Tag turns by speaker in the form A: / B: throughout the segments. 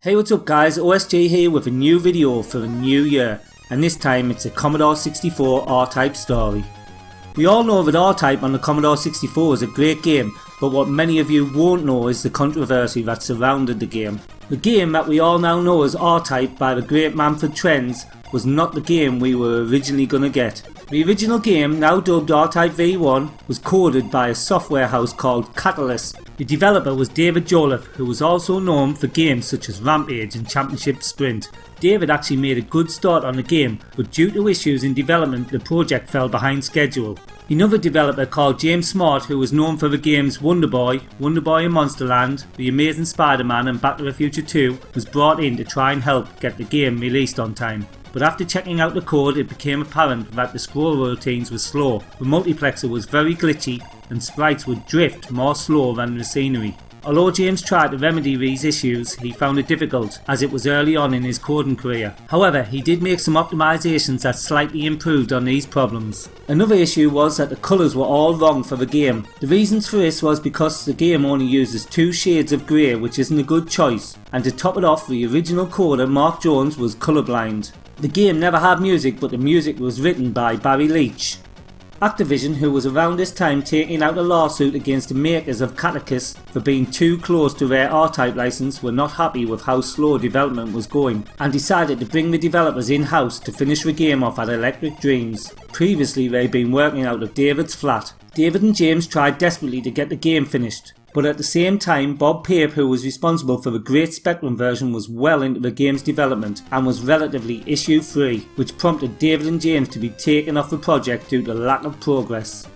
A: Hey, what's up guys, OSJ here with a new video for the new year, and this time it's a Commodore 64 R-Type story. We all know that R-Type on the Commodore 64 is a great game, but what many of you won't know is the controversy that surrounded the game. The game that we all now know as R-Type by the great Manfred Trenz was not the game we were originally gonna get. The original game, now dubbed R-Type V1, was coded by a software house called Catalyst. The developer was David Jolliffe, who was also known for games such as Rampage and Championship Sprint. David actually made a good start on the game, but due to issues in development the project fell behind schedule. Another developer called James Smart, who was known for the games Wonder Boy in Monsterland, The Amazing Spider-Man and Back to the Future 2, was brought in to try and help get the game released on time. But after checking out the code it became apparent that the scroll routines were slow, the multiplexer was very glitchy and sprites would drift more slow than the scenery. Although James tried to remedy these issues, he found it difficult as it was early on in his coding career. However, he did make some optimizations that slightly improved on these problems. Another issue was that the colours were all wrong for the game. The reasons for this was because the game only uses 2 shades of grey, which isn't a good choice, and to top it off, the original coder Mark Jones was colourblind. The game never had music, but the music was written by Barry Leach. Activision, who was around this time taking out a lawsuit against the makers of Catechus for being too close to their R-Type license, were not happy with how slow development was going and decided to bring the developers in-house to finish the game off at Electric Dreams. Previously they'd been working out of David's flat. David and James tried desperately to get the game finished, but at the same time Bob Pape, who was responsible for the Great Spectrum version, was well into the game's development and was relatively issue free, which prompted David and James to be taken off the project due to lack of progress.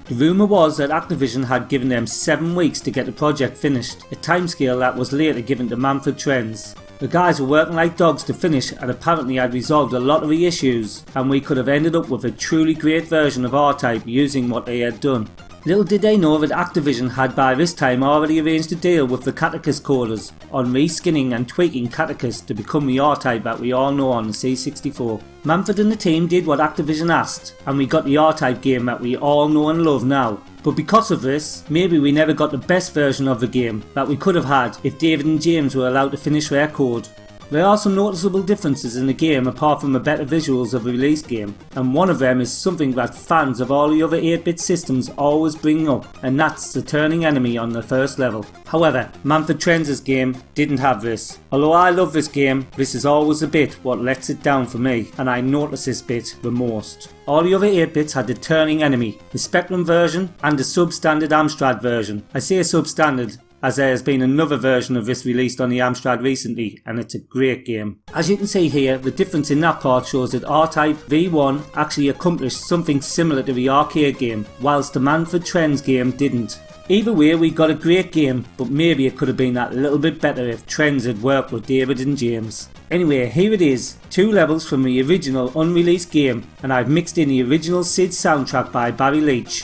A: The rumour was that Activision had given them 7 weeks to get the project finished, a timescale that was later given to Manfred Trenz. The guys were working like dogs to finish and apparently had resolved a lot of the issues, and we could have ended up with a truly great version of R-Type using what they had done. Little did they know that Activision had by this time already arranged a deal with the Catechus coders on reskinning and tweaking Catechus to become the R-Type that we all know on the C64. Manfred and the team did what Activision asked, and we got the R-Type game that we all know and love now. But because of this, maybe we never got the best version of the game that we could have had if David and James were allowed to finish their code. There are some noticeable differences in the game apart from the better visuals of the release game, and one of them is something that fans of all the other 8-bit systems always bring up, and that's the turning enemy on the first level. However, Manfred Trenz's game didn't have this. Although I love this game, this is always a bit what lets it down for me, and I notice this bit the most. All the other 8-bits had the turning enemy, the Spectrum version and the substandard Amstrad version. I say substandard as there has been another version of this released on the Amstrad recently, and it's a great game. As you can see here, the difference in that part shows that R-Type V1 actually accomplished something similar to the arcade game, whilst the Manfred Trenz game didn't. Either way, we got a great game, but maybe it could have been that little bit better if Trenz had worked with David and James. Anyway, here it is, 2 levels from the original unreleased game, and I've mixed in the original SID soundtrack by Barry Leach.